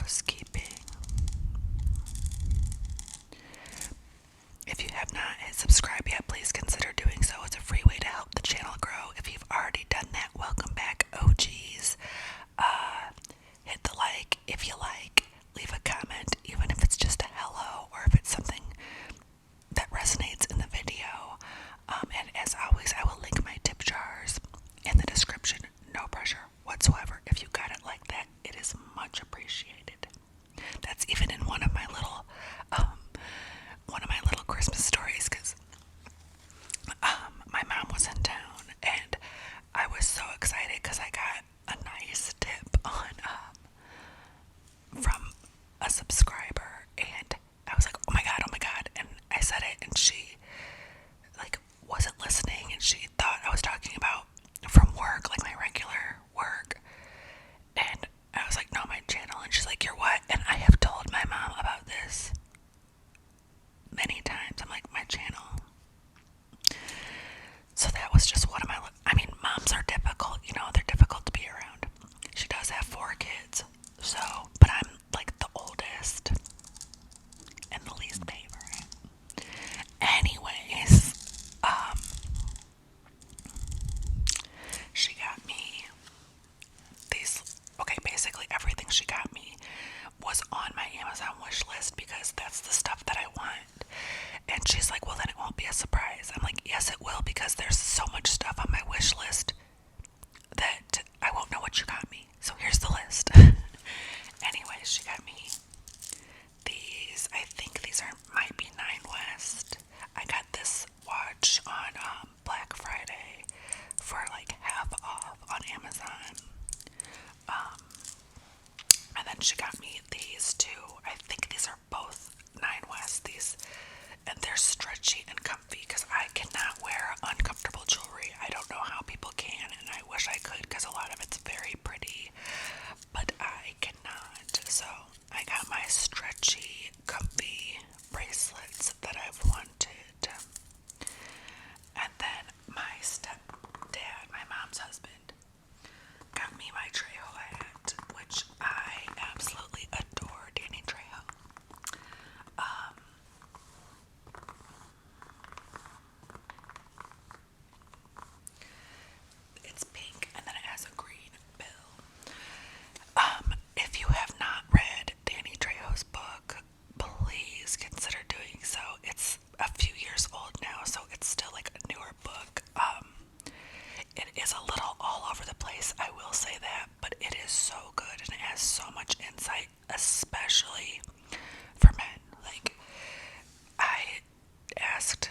housekeeping. If you have not hit subscribe yet, please consider doing so. It's a free way to help the channel grow. If you've already done that, welcome back, OGs. Hit the like if you like. Leave a comment, even if it's just a hello or if it's something that resonates in the video. And as always, I will link my tip jars in the description. No pressure whatsoever. If you got it like that, it is much appreciated. That's even in one of my little Christmas stories, because my mom was in town and I was so excited because I got a nice tip on from a subscriber, and I was like, oh my god, and I said it and she like wasn't listening, and she thought I was talking about from work, like my regular work, and I was like, no, my channel, and she's like, you're what? And I have told my mom about this many times. I'm like, my channel. So that was just one of my, moms are difficult, they're difficult to be around. She does have 4 kids, so, but I'm like the oldest and the least favorite. Anyways, she got me these, okay, basically everything she got me was on my Amazon wish list because that's the stuff that I want. And she's like, well, then it won't be a surprise. I'm like, yes, it will, because there's so much stuff on my wish list that I won't know what you got me. So here's the list. Anyways, she got me these. I think these might be 9 West. I got this watch on Black Friday for like half off on Amazon. And then she got me these two. I think these are both 9 West. And they're stretchy and comfy because I cannot wear uncomfortable jewelry. I don't know how people can, and I wish I could because a lot of it's very pretty, but I cannot. So I got my stretchy, comfy bracelets that I've wanted. And then my stepdad, my mom's husband, got me my Trejo hat, which I absolutely adore. Danny Trejo. It's pink and then it has a green bill. If you have not read Danny Trejo's book, please consider doing so. It's a few years old now, so it's still like a newer book. It is a little all over the place, I will say that, but it is so good and it has so much insight, especially for men. Like, I asked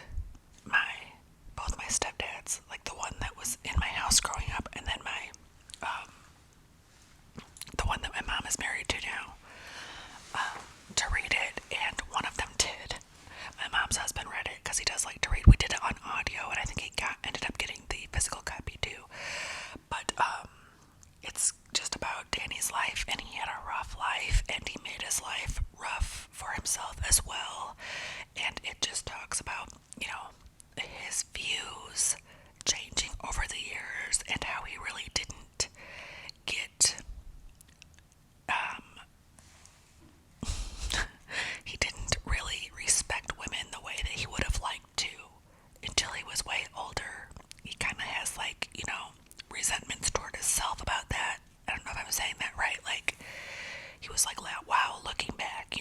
both my stepdads, like the one that was in my house growing up, and then the one that my mom is married to now, to read it, and one of them did. My mom's husband read it because he does like to read. We did it on audio, and I think he ended up getting the physical copy too. But it's just about Danny's life, and he had a rough life, and he made his life rough for himself as well. And it just talks about, his views changing over the years and how he really didn't get he didn't really respect women the way that he would have liked to until he was way older. He kind of has like, resentments toward himself about that. I don't know if I'm saying that right. Like, he was like, wow, looking back,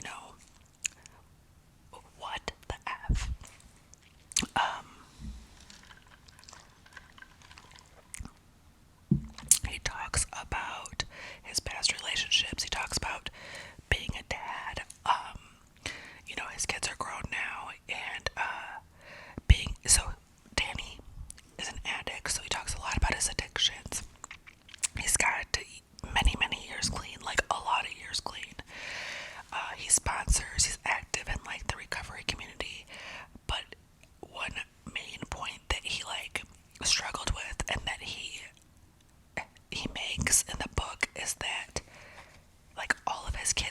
what the F? He talks about his past relationships. He talks about being a dad. His kids are grown now, and Danny is an addict, so he talks a lot about his addictions. He's got many years clean, like a lot of years clean. He sponsors, he's active in like the recovery community, but one main point that he like struggled with and that he makes in the book is that like all of his kids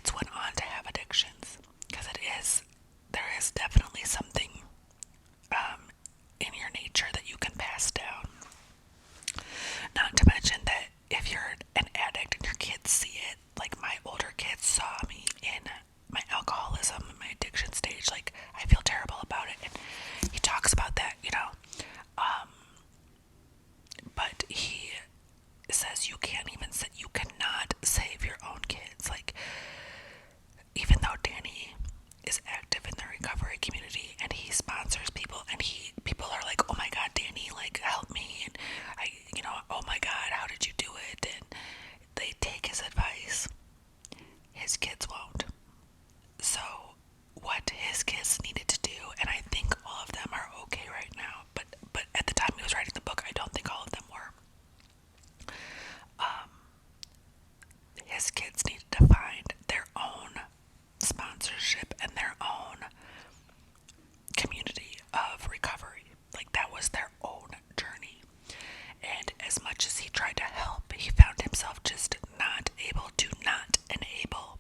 his kids won't. So what his kids needed to do, and I think all of them are okay right now, but at the time he was writing the book, I don't think all of them were. His kids needed to find their own sponsorship and their own community of recovery. Like, that was their own journey. And as much as he tried to help, he found himself just not able to not enable.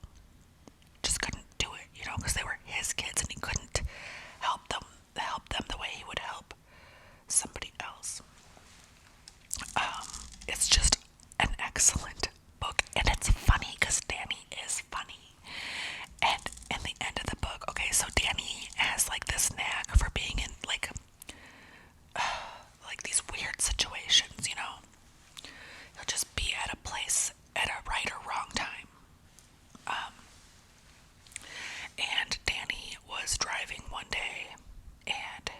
Just couldn't do it, because they were his kids and he couldn't help them the way he would help somebody else. It's just an excellent book, and it's funny because Danny is funny. And in the end of the book, okay, so Danny has like this knack for being in like these weird situations, He'll just be at a place at a right or wrong time. And Danny was driving one day and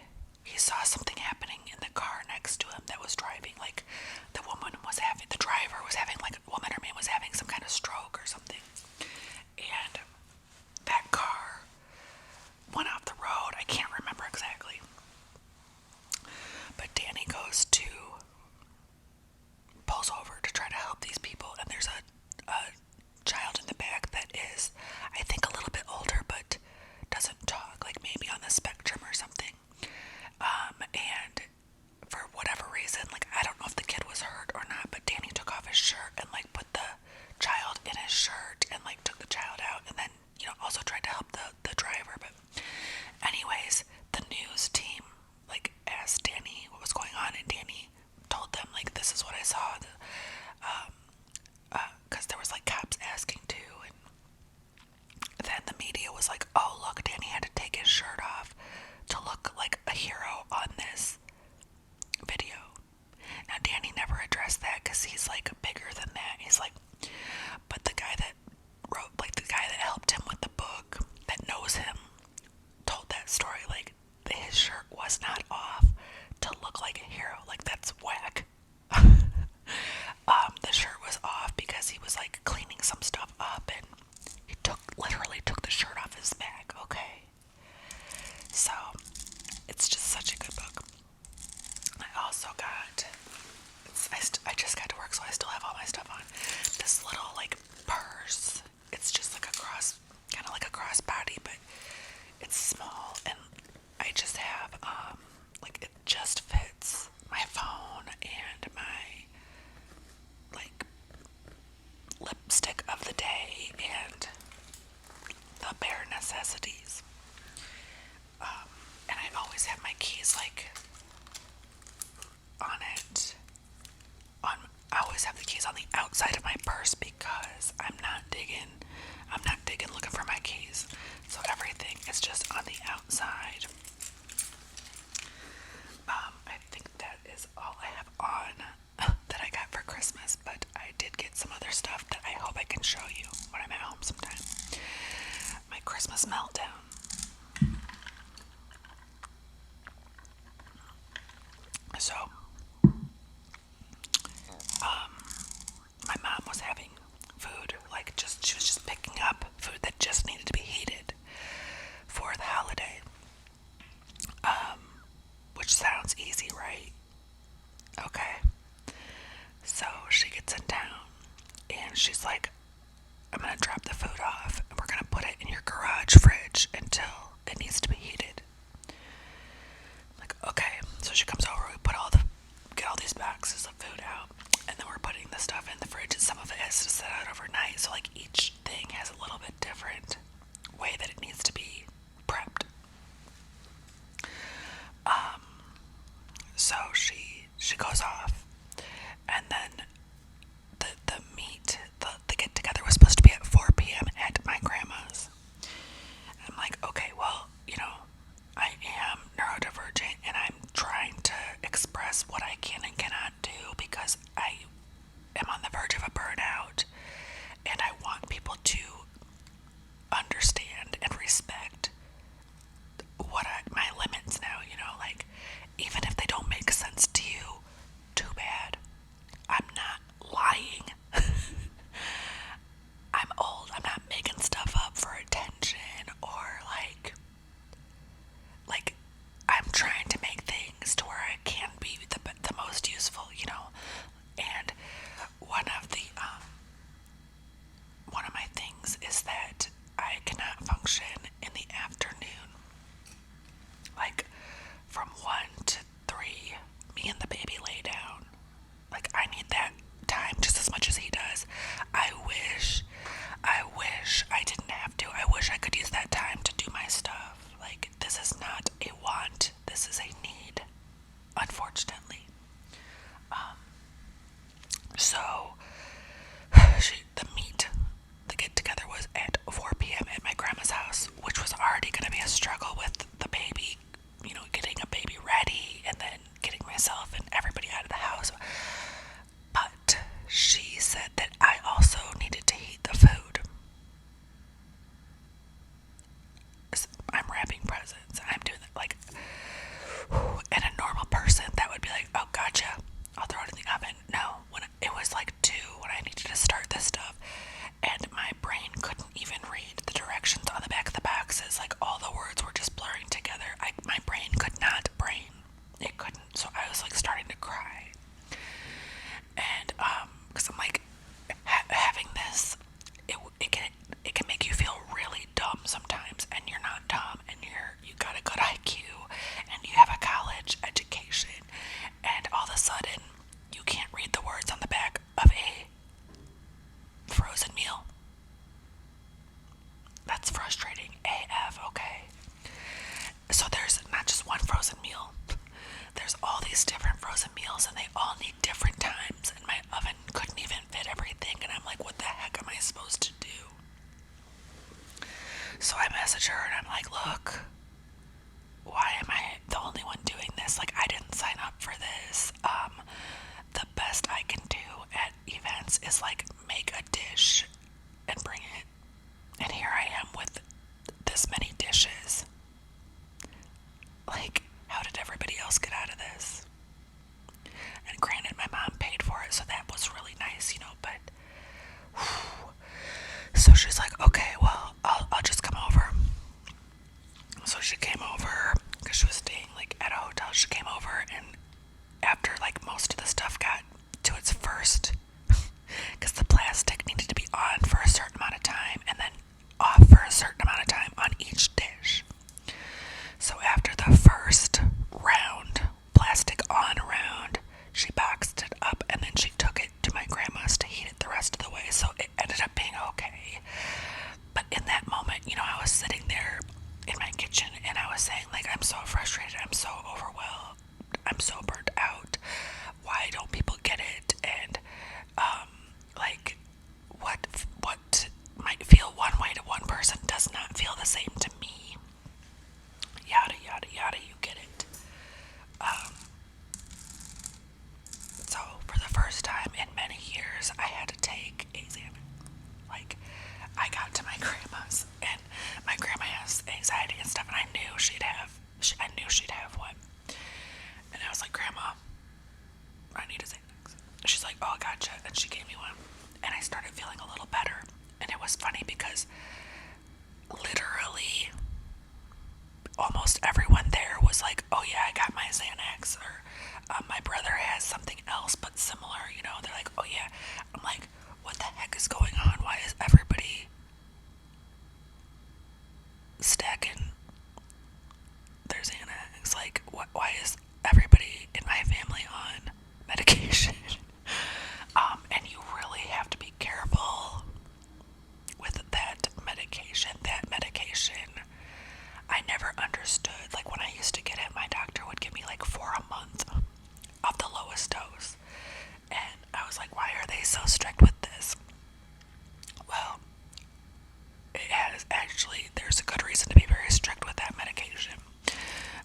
he saw something happening in the car next to him that was driving. Like, the driver was having, like, a woman or man was having some kind of stroke or something. And that car went off the road. I can't remember exactly. But Danny pulls over to try to help these people, and there's a child in the back that is, I think, a little bit older, but doesn't talk, like maybe on the spectrum or something. And for whatever reason, like, I don't know if the kid was hurt or not, but Danny took off his shirt and like put the child in his shirt and like took the child out, and then, also tried to help the driver. But anyways, the news team like asked Danny what was going on, and Danny told them, like, this is what I saw, because there was like cops asking too. And then the media was like, oh look, Danny had to take his shirt off to look like a hero on this video. Now Danny never addressed that because he's like bigger than that. He's like, but the guy that helped him with the book, that knows him, told that story, like, his shirt was not off to look like a hero. Like, that's whack. The shirt was off because he was like cleaning some stuff up, and he literally took the shirt off his back. Okay, so it's just such a good book. I also got, I just got to work, so I still have all my stuff on. This little like purse. It's just like kind of like a crossbody, but it's small, and I just have like, it just fits my phone and my like lipstick of the day and the bare necessities. And I always have my keys like on it. I always have the keys on the outside of my purse because I'm not digging looking for my keys. So everything is just on the outside. I think that is all I have on that I got for Christmas, but I did get some other stuff that I hope I can show you when I'm at home sometime. My Christmas meltdown. So, my mom was having food, like, she was just picking up food that just needed to be heated for the holiday. Which sounds easy, right? Okay. So she gets in town and she's like, I'm gonna drop the food off and we're gonna put it in your garage fridge until it needs to be heated. I'm like, okay. So she comes over, we get all these boxes of food out, and then we're putting the stuff in the fridge, and some of it has to sit out overnight, so like each thing has a little bit different way that it needs to be prepped. So she goes off, and then the get together was supposed to be at 4 p.m. at my grandma's. I'm like, okay, well, I am neurodivergent, and I'm trying to express what I can and cannot do because I am on the verge of a burnout, and I want people to message her and I'm like, look, why am I the only one doing this? Like, I didn't sign up for this. The best I can do at events is like make a dish and bring it. And here I am with this many dishes. Like, how did everybody else get out of this? And granted, my mom paid for it, so that was really nice, but whew. So she's like, okay, well, I'll just come over. So she came over because she was staying like at a hotel. She came over, and after like most of the stuff got to its first, because the plastic needed to be on for a certain amount of time and then off for a certain amount of time on each dish. So after the first round, plastic on round, she boxed it up and then she took it to my grandma's to heat it the rest of the way. So it ended up being okay. But in that moment, I was sitting there in my kitchen and I was saying, like, I'm so frustrated, I'm so overwhelmed, I'm so burnt out. Why don't people get it? And like, what might feel one way to one person does not feel the same to me. Yada yada yada, you get it. So for the first time in many years, I had to take a Xmas. Like, I got to my grandma's, and my grandma has anxiety and stuff, and I knew she'd have one. And I was like, Grandma, I need a Xanax. She's like, oh, gotcha. And she gave me one, and I started feeling a little better. And it was funny because literally almost everyone there was like, oh yeah, I got my Xanax, or my brother has something else but similar, they're like, oh yeah. I'm like, what the heck is going on? Why is everybody stacking their Xanax? Like, why is everybody in my family on medication? And you really have to be careful with that medication. I never understood. Like, when I used to get it, my doctor would give me like 4 a month of the lowest dose. And I was like, why are they so strict with this? Well, there's a good reason to be very strict with that medication,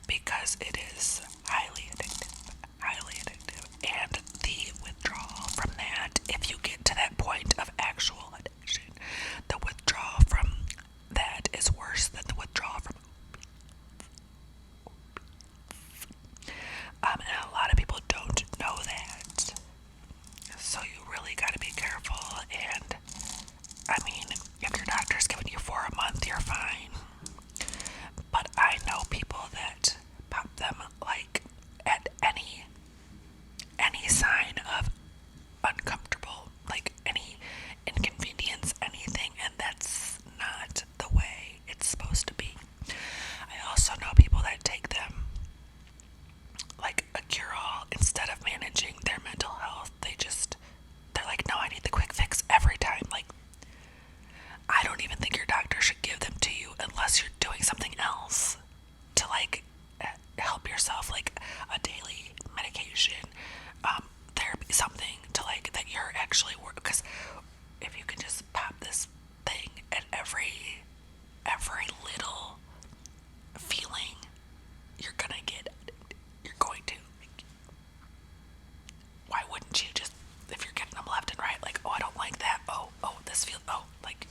because it is highly addictive, and the withdrawal from that, if you get to that point of actual addiction, the withdrawal from that is worse than the withdrawal from and a lot of people don't know that, so you really got to be careful. And I mean, if your doctor's giving you 4 a month, you're fine. But I know people that pop them like at any sign of uncomfortable, like any inconvenience, anything, and that's not the way it's supposed to be. I also know people that take them like a cure-all instead of managing their mental health. They're like, no, I need the quick fix every time. Like, I don't even think your doctor should give them to you unless you're doing something else to like help yourself, like a daily medication, therapy, something to like that you're actually because if you can just pop this thing at every little feeling, you're going to. Why wouldn't you just, if you're getting them left and right, like, oh, I don't like that, oh, this feels, like,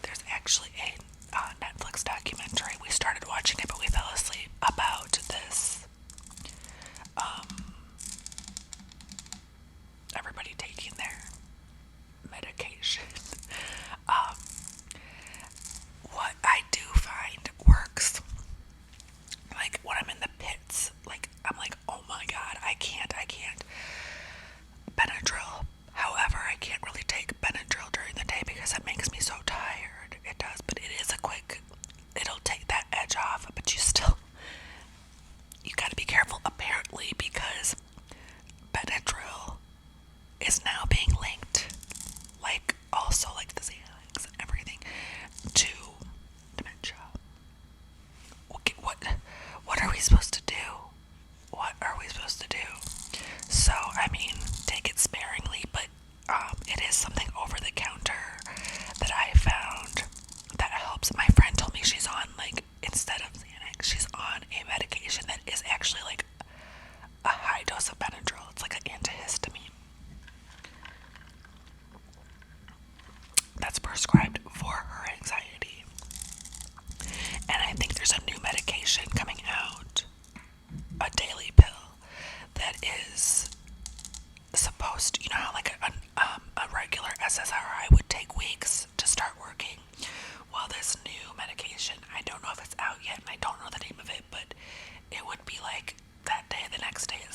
there's actually a Netflix documentary, we started watching it, but we fell asleep, about this, everybody taking their medication. What I do find works, like, when I'm in the pits, like, I'm like, oh my god, I can't. Benadryl. However, I can't really take Benadryl during the day because it makes me so tired. It does, but it is it'll take that edge off, but you still forget and I don't know the name of it, but it would be like that day, the next day, it